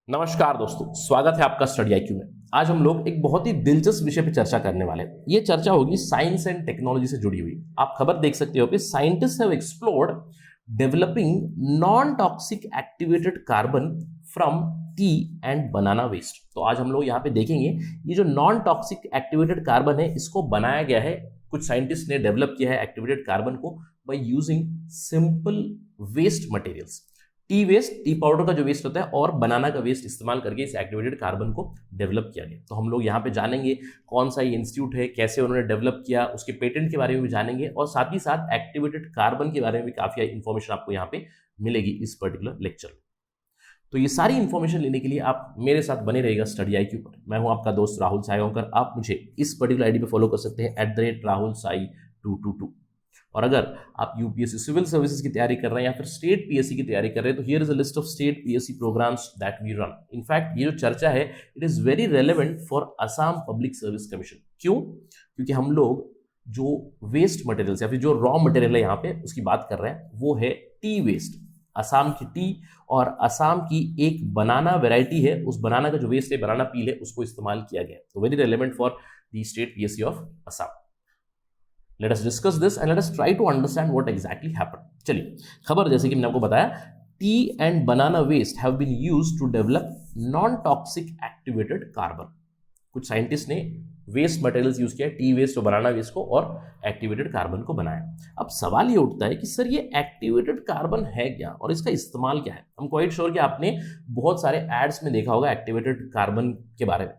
नमस्कार दोस्तों, स्वागत है आपका स्टडी आईक्यू में। आज हम लोग एक बहुत ही दिलचस्प विषय पर चर्चा करने वाले हैं। ये चर्चा होगी साइंस एंड टेक्नोलॉजी से जुड़ी हुई। आप खबर देख सकते हो कि scientist have explored developing non toxic activated carbon from tea and banana waste. तो आज हम लोग यहाँ पे देखेंगे ये जो नॉन टॉक्सिक एक्टिवेटेड कार्बन है, इसको बनाया गया है, कुछ साइंटिस्ट ने डेवलप किया है एक्टिवेटेड कार्बन को by using simple waste materials. Tea waste, tea powder का जो वेस्ट होता है और बनाना का वेस्ट इस्तेमाल करके इस एक्टिवेटेड कार्बन को डेवलप किया गया। तो हम लोग यहाँ पे जानेंगे कौन सा ये इंस्टीट्यूट है, कैसे उन्होंने डेवलप किया, उसके पेटेंट के बारे में भी जानेंगे और साथ ही साथ एक्टिवेटेड कार्बन के बारे में भी काफी इंफॉर्मेशन आपको यहाँ पे मिलेगी इस पर्टिकुलर लेक्चर में। तो ये सारी इंफॉर्मेशन लेने के लिए आप मेरे साथ बने रहेगा स्टडी आईक्यू पर। मैं हूं आपका दोस्त राहुल साईगांवकर। आप मुझे इस पर्टिकुलर आईडी पे फॉलो कर सकते हैं @राहुल साई 222। और अगर आप यूपीएससी सिविल सर्विसेज की तैयारी कर रहे हैं या फिर स्टेट पीएससी की तैयारी कर रहे हैं तो here is a list of state PSC programs that we run. In fact ये जो चर्चा है it is very relevant for Assam public service commission. क्यों? क्योंकि हम लोग जो वेस्ट मटेरियल्स या फिर जो रॉ मटेरियल है यहाँ पे उसकी बात कर रहे हैं वो है टी वेस्ट। असम की टी और असम की एक बनाना वेराइटी है, उस बनाना का जो वेस्ट है, बनाना पील है, उसको इस्तेमाल किया गया। तो very relevant for the state PSC of Assam. Let us discuss this and let us try to understand what exactly happened. चलिए, खबर जैसे कि मैंने आपको बताया, tea and banana waste have been used to develop non toxic activated carbon. कुछ scientist ने waste materials use किया, टी वेस्ट और बनाना वेस्ट को, और एक्टिवेटेड कार्बन को बनाया। अब सवाल ये उठता है कि सर ये एक्टिवेटेड कार्बन है क्या और इसका इस्तेमाल क्या है? हम क्वाइट श्योर कि आपने बहुत सारे एड्स में देखा होगा एक्टिवेटेड कार्बन के बारे में।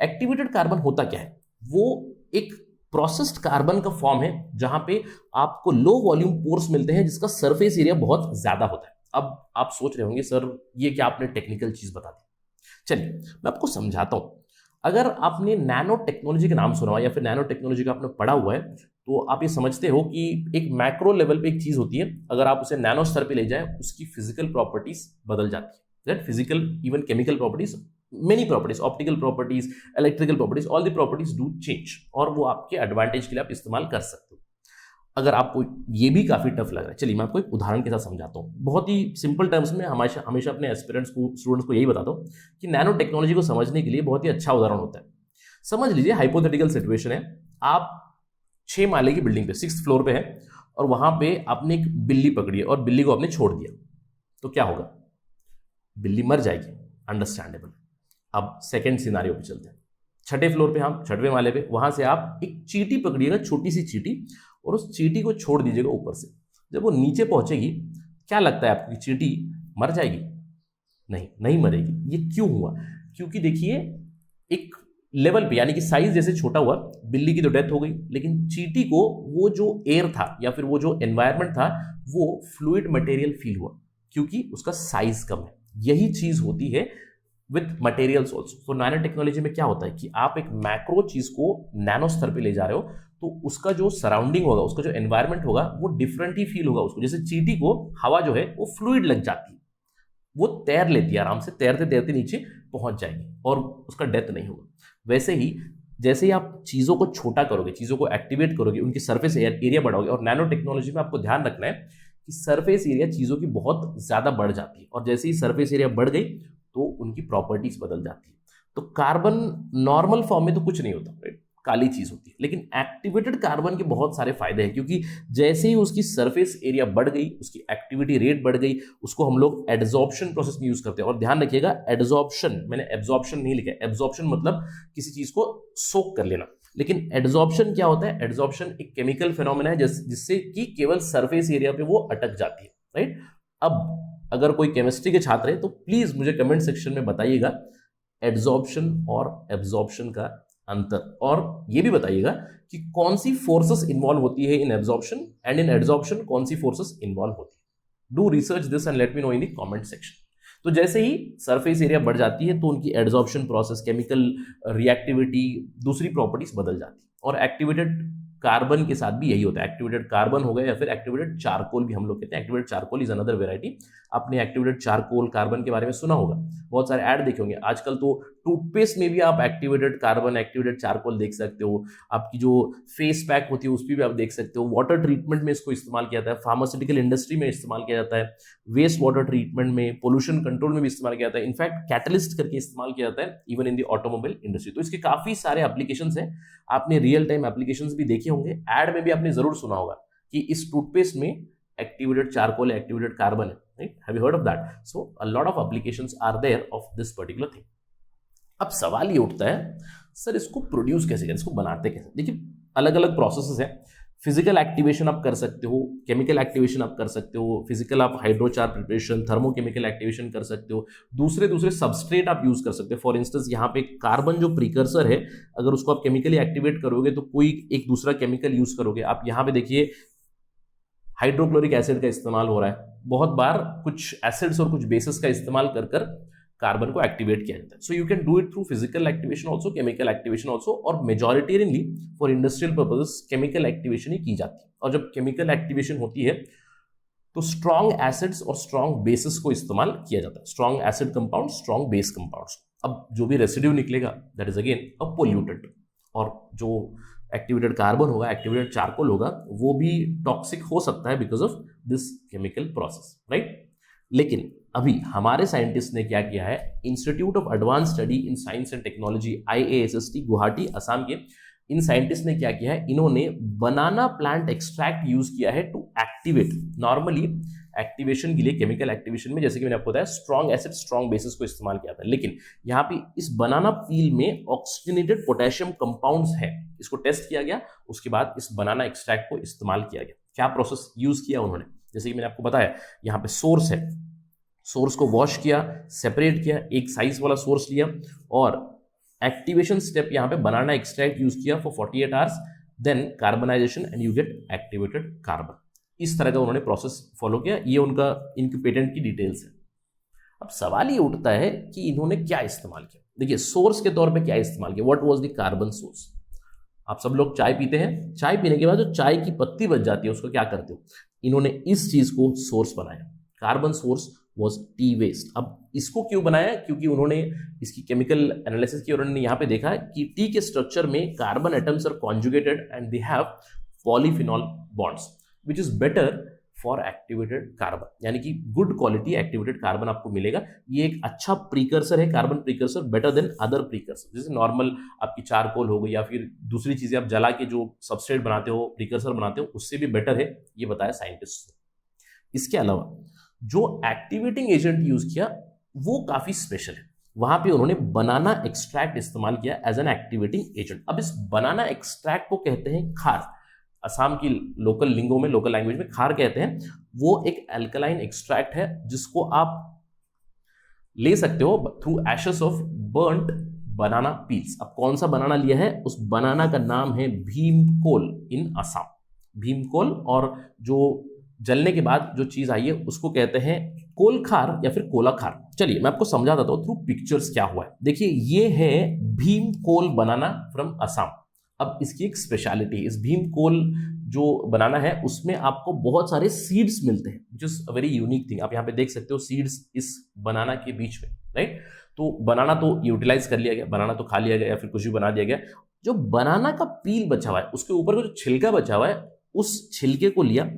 एक्टिवेटेड कार्बन होता क्या है? वो एक प्रोसेस्ड कार्बन का फॉर्म है जहां पे आपको लो वॉल्यूम पोर्स मिलते हैं जिसका सरफेस एरिया बहुत ज्यादा होता है। अब आप सोच रहे होंगे सर ये क्या आपने टेक्निकल चीज बता दी। चलिए मैं आपको समझाता हूं। अगर आपने नैनो टेक्नोलॉजी का नाम सुना हो या फिर नैनो टेक्नोलॉजी का आपने पढ़ा हुआ है तो आप ये समझते हो कि एक मैक्रो लेवल पे एक चीज होती है, अगर आप उसे नैनो स्तर पे ले जाए उसकी फिजिकल प्रॉपर्टीज बदल जाती है। That physical even chemical properties, many properties, optical properties, electrical properties, all the properties do change और वो आपके एडवांटेज के लिए आप इस्तेमाल कर सकते हो। अगर आपको ये भी काफी टफ लग रहा है, चलिए मैं आपको एक उदाहरण के साथ समझाता हूँ। बहुत ही सिंपल टर्म्स में हमेशा हमेशा अपने एस्पिरेंट्स को, स्टूडेंट्स को यही बताता हूँ कि नैनो टेक्नोलॉजी को समझने के लिए बहुत ही अच्छा उदाहरण होता है। समझ लीजिए हाइपोथेटिकल सिचुएशन है, आप 6 माले की बिल्डिंग पे 6th फ्लोर पे है और वहां पे आपने एक बिल्ली पकड़ी है और बिल्ली को आपने छोड़ दिया, तो क्या होगा? बिल्ली मर जाएगी, अंडरस्टैंडेबल। अब सेकेंड सिनारियो पे चलते हैं। 6ठे फ्लोर पे, हम 6वें माले पे, वहां से आप एक चींटी पकड़िएगा, छोटी सी चींटी, और उस चींटी को छोड़ दीजिएगा ऊपर से। जब वो नीचे पहुंचेगी, क्या लगता है आपको, चींटी मर जाएगी? नहीं, नहीं मरेगी। ये क्यों हुआ? क्योंकि देखिए एक लेवल पे, यानी कि साइज जैसे छोटा हुआ, बिल्ली की तो डेथ हो गई, लेकिन चींटी को वो जो एयर था या फिर वो जो एनवायरमेंट था वो फ्लूइड मटेरियल फील हुआ क्योंकि उसका साइज कम है। यही चीज होती है विथ मटेरियल्स ऑल्सो। तो नैनो टेक्नोलॉजी में क्या होता है कि आप एक मैक्रो चीज को नैनो स्तर पे ले जा रहे हो तो उसका जो सराउंडिंग होगा, उसका जो एनवायरमेंट होगा वो डिफरेंट ही फील होगा उसको। जैसे चींटी को हवा जो है वो फ्लूइड लग जाती है, वो तैर लेती है आराम से, तैरते तैरते नीचे पहुंच जाएगी और उसका डेथ नहीं होगा। वैसे ही जैसे ही आप चीजों को छोटा करोगे, चीजों को एक्टिवेट करोगे, उनकी सरफेस एरिया बढ़ाओगे, और नैनो टेक्नोलॉजी में आपको ध्यान रखना है कि सरफेस एरिया चीजों की बहुत ज्यादा बढ़ जाती है और जैसे ही सरफेस एरिया बढ़ गई तो उनकी प्रॉपर्टीज बदल जाती है। तो कार्बन नॉर्मल फॉर्म में तो कुछ नहीं होता, राइट? काली चीज होती है, लेकिन एक्टिवेटेड कार्बन के बहुत सारे फायदे हैं क्योंकि जैसे ही उसकी सरफेस एरिया बढ़ गई, उसकी एक्टिविटी रेट बढ़ गई, उसको हम लोग एडजॉर्प्शन प्रोसेस में यूज करते हैं। और ध्यान रखिएगा एडजॉर्प्शन, मैंने एब्जॉर्प्शन नहीं लिखा है। एब्जॉर्प्शन मतलब किसी चीज को सोक कर लेना, लेकिन एडजॉर्प्शन क्या होता है? एडजॉर्प्शन एक केमिकल फिनोमेना है जिससे कि केवल सरफेस एरिया पे वो अटक जाती है, राइट? अब अगर कोई केमिस्ट्री के छात्र है तो प्लीज मुझे कमेंट सेक्शन में बताइएगा एडजॉर्प्शन और एब्जॉर्प्शन का अंतर, और ये भी बताइएगा कि कौन सी फोर्सेस इन्वॉल्व होती है इन एब्जॉर्प्शन एंड इन एडजॉर्प्शन कौन सी फोर्सेस इन्वॉल्व होती है। Do research this and let me know in the comment section. तो जैसे ही सरफेस एरिया बढ़ जाती है तो उनकी एडजॉर्प्शन प्रोसेस, केमिकल रिएक्टिविटी, दूसरी प्रॉपर्टीज बदल जाती है। और एक्टिवेटेड कार्बन के साथ भी यही होता है, एक्टिवेटेड कार्बन हो गया या फिर एक्टिवेटेड चारकोल भी हम लोग कहते हैं। Activated charcoal is another variety. आपने एक्टिवेटेड चारकोल कार्बन के बारे में सुना होगा, बहुत सारे ऐड देखे होंगे। आजकल तो टूथपेस्ट में भी आप एक्टिवेटेड कार्बन, एक्टिवेटेड चारकोल देख सकते हो। आपकी जो फेस पैक होती है उस पर भी आप देख सकते हो। वाटर ट्रीटमेंट में इसको इस्तेमाल किया जाता है, फार्मास्यूटिकल इंडस्ट्री में इस्तेमाल किया जाता है, वेस्ट वाटर ट्रीटमेंट में, पोल्यूशन कंट्रोल में भी इस्तेमाल किया जाता है। इनफैक्ट कैटलिस्ट करके इस्तेमाल किया जाता है even in the automobile industry. तो इसके काफी सारे एप्लीकेशंस हैं। आपने रियल टाइम एप्लीकेशंस भी देखे होंगे, ऐड में भी आपने जरूर सुना होगा कि इस टूथपेस्ट में एक्टिवेटेड चारकोल, एक्टिवेटेड कार्बन है, right? Have you heard of that? So a lot of applications are there of this particular thing. अब सवाल ये उठता है, सर इसको प्रोड्यूस कैसे करें, इसको बनाते कैसे? देखिए, अलग अलग प्रोसेसेस हैं। फिजिकल एक्टिवेशन आप कर सकते हो, केमिकल एक्टिवेशन आप कर सकते हो। फिजिकल आप हाइड्रोचार प्रिपरेशन, थर्मोकेमिकल एक्टिवेशन कर सकते हो। दूसरे दूसरे सबस्ट्रेट आप यूज कर सकते हो। फॉर इंस्टेंस यहाँ पे कार्बन जो प्रीकर्सर है, अगर उसको आप केमिकली एक्टिवेट करोगे तो कोई एक दूसरा केमिकल यूज करोगे। आप यहाँ पे देखिए हाइड्रोक्लोरिक एसिड का इस्तेमाल हो रहा है। बहुत बार कुछ एसिड्स और कुछ बेसिस का इस्तेमाल कर कर कार्बन को एक्टिवेट किया जाता है। So you can do it through physical activation also, chemical activation also, और majoritarianly for industrial purposes chemical activation ही की जाती है। और जब केमिकल एक्टिवेशन होती है तो स्ट्रॉन्ग एसिड्स और स्ट्रॉन्ग बेसिस को इस्तेमाल किया जाता है। Strong acid compound, strong base compounds. अब जो भी रेसिड्यू निकलेगा that is again a pollutant, और जो एक्टिवेटेड कार्बन होगा, एक्टिवेटेड चारकोल होगा, वो भी टॉक्सिक हो सकता है because of this chemical process, right? लेकिन अभी हमारे साइंटिस्ट ने क्या किया है, institute of advance study in science and technology IASST Guwahati Assam के इन साइंटिस्ट ने क्या किया है, इन्होंने बनाना प्लांट एक्सट्रैक्ट यूज किया है टू एक्टिवेट। नॉर्मली एक्टिवेशन के लिए, केमिकल एक्टिवेशन में, जैसे कि मैंने आपको बताया, स्ट्रॉन्ग एसिड, स्ट्रॉन्ग बेसिस को इस्तेमाल किया था। लेकिन यहाँ पे इस बनाना पील में ऑक्सीजनेटेड पोटेशियम कंपाउंड्स है, इसको टेस्ट किया गया, उसके बाद इस बनाना एक्सट्रैक्ट को इस्तेमाल किया गया। क्या प्रोसेस यूज किया उन्होंने, जैसे कि मैंने आपको बताया, यहाँ पे सोर्स है, सोर्स को वॉश किया, सेपरेट किया, एक साइज वाला सोर्स लिया, और एक्टिवेशन स्टेप यहाँ पे बनाना एक्सट्रैक्ट यूज किया for 48 hours, then carbonization and you get activated carbon. इस तरह का उन्होंने प्रोसेस फॉलो किया। ये उनका, इनके पेटेंट की डिटेल्स है। अब सवाल ये उठता है कि इन्होंने क्या इस्तेमाल किया। देखिए, सोर्स के तौर पे क्या इस्तेमाल किया, what was the carbon source. आप सब लोग चाय पीते हैं, चाय पीने के बाद जो चाय की पत्ती बच जाती है उसको क्या करते हो, इन्होंने इस चीज को सोर्स बनाया। Carbon source was tea waste. अब इसको क्यों बनाया, क्योंकि उन्होंने इसकी केमिकल एनालिसिस की और उन्होंने यहाँ पे देखा कि टी के स्ट्रक्चर में carbon atoms are conjugated and they have polyphenol bonds which is better for activated carbon, यानी कि गुड क्वालिटी एक्टिवेटेड कार्बन आपको मिलेगा। ये एक अच्छा प्रीकर्सर है, carbon precursor, better than other precursor. जैसे नॉर्मल आपकी चारकोल हो गई या फिर दूसरी चीजें आप जला के जो सबस्ट्रेट बनाते हो, प्रीकर्सर बनाते हो, उससे भी बेटर है, ये बताया साइंटिस्ट ने। इसके अलावा जो एक्टिवेटिंग एजेंट यूज किया वो काफी स्पेशल है। वहां पे उन्होंने बनाना एक्सट्रैक्ट इस्तेमाल किया एज एन एक्टिवेटिंग एजेंट। अब इस बनाना एक्सट्रैक्ट को कहते हैं खार। असम की लोकल लिंगो में, लोकल लैंग्वेज में खार कहते हैं। वो एक एल्कलाइन एक्सट्रैक्ट है जिसको आप ले सकते हो through ashes of burned banana peels. अब कौन सा बनाना लिया है, उस बनाना का नाम है भीमकोल इन असम। भीमकोल, और जो जलने के बाद जो चीज आई है उसको कहते हैं कोल खार या फिर कोला खार। चलिए मैं आपको समझा देता हूं थ्रू पिक्चर्स क्या हुआ है। देखिए, ये है भीमकोल बनाना फ्रॉम असम। अब इसकी एक स्पेशलिटी, इस भीमकोल जो बनाना है उसमें आपको बहुत सारे सीड्स मिलते हैं, which is a very unique thing. आप यहाँ पे देख सकते हो सीड्स इस बनाना के बीच में, राइट? तो बनाना तो यूटिलाइज कर लिया गया, बनाना तो खा लिया गया या फिर कुछ भी बना दिया गया। जो बनाना का पील बचा हुआ है, उसके ऊपर का जो छिलका बचा हुआ है, उस छिलके को लिया,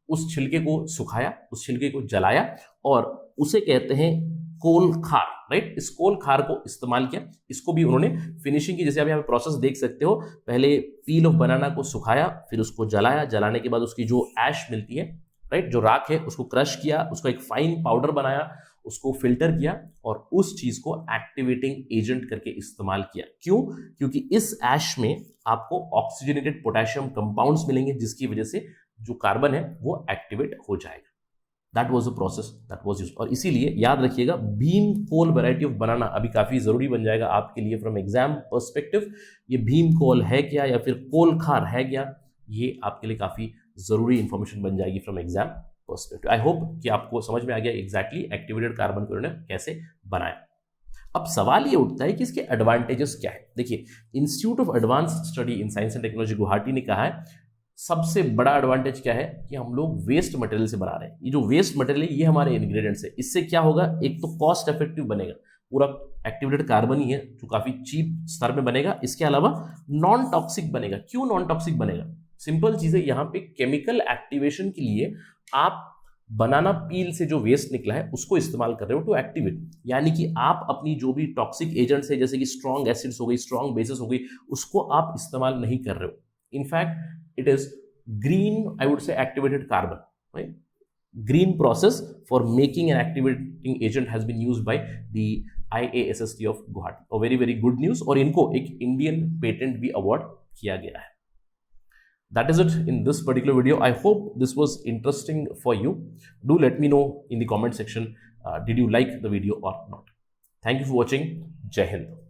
उस छिलके को सुखाया, उस छिलके को जलाया, और उसे कहते हैं कोल खार, राइट? इस कोल खार को इस्तेमाल किया। इसको भी उन्होंने फिनिशिंग की, जैसे आप यहाँ पे प्रोसेस देख सकते हो। पहले पील ऑफ बनाना को सुखाया, फिर उसको जलाया, जलाने के बाद उसकी जो ऐश मिलती है, राइट, जो राख है, उसको क्रश किया, उसको एक फाइन पाउडर बनाया, उसको फिल्टर किया, और उस चीज को एक्टिवेटिंग एजेंट करके इस्तेमाल किया। क्यों? क्योंकि इस ऐश में आपको ऑक्सीजनेटेड पोटेशियम कंपाउंड्स मिलेंगे, जिसकी वजह से जो कार्बन है वो एक्टिवेट हो जाएगा। That was the process that was used. और इसीलिए याद रखिएगा, भीम कोल वैरायटी ऑफ बनाना अभी काफी जरूरी बन जाएगा आपके लिए फ्रॉम एग्जाम पर्सपेक्टिव। ये भीम कोल है क्या या फिर कोल खार है क्या, ये आपके लिए काफी जरूरी इंफॉर्मेशन बन जाएगी from exam perspective. I hope कि आपको समझ में आ गया एग्जैक्टली एक्टिवेटेड कार्बन को उन्होंने कैसे बनाया। अब सवाल ये उठता है कि इसके एडवांटेजेस क्या है। देखिए, institute of advance study in science and technology Guwahati ने कहा है सबसे बड़ा एडवांटेज क्या है कि हम लोग वेस्ट मटेरियल से बना रहे हैं। ये जो वेस्ट मटेरियल है ये हमारे इंग्रेडिएंट्स है। इससे क्या होगा, एक तो कॉस्ट इफेक्टिव बनेगा, पूरा एक्टिवेटेड कार्बन ही है जो काफी चीप स्तर में बनेगा। इसके अलावा नॉन टॉक्सिक बनेगा। क्यों नॉन टॉक्सिक बनेगा? सिंपल चीज है, यहाँ पे केमिकल एक्टिवेशन के लिए आप बनाना पील से जो वेस्ट निकला है उसको इस्तेमाल कर रहे हो टू एक्टिवेट, यानी कि आप अपनी जो भी टॉक्सिक एजेंट्स है जैसे कि स्ट्रॉन्ग एसिड्स हो गई, स्ट्रॉन्ग बेसिस हो गई, उसको आप इस्तेमाल नहीं कर रहे हो। In fact it is green, I would say activated carbon, right? Green process for making an activating agent has been used by the IASST of Guwahati. और very very good news, और इनको एक इंडियन पेटेंट भी award किया गया है। That is it in this particular video. I hope this was interesting for you. Do let me know in the comment section, did you like the video or not? Thank you for watching. Jai Hind.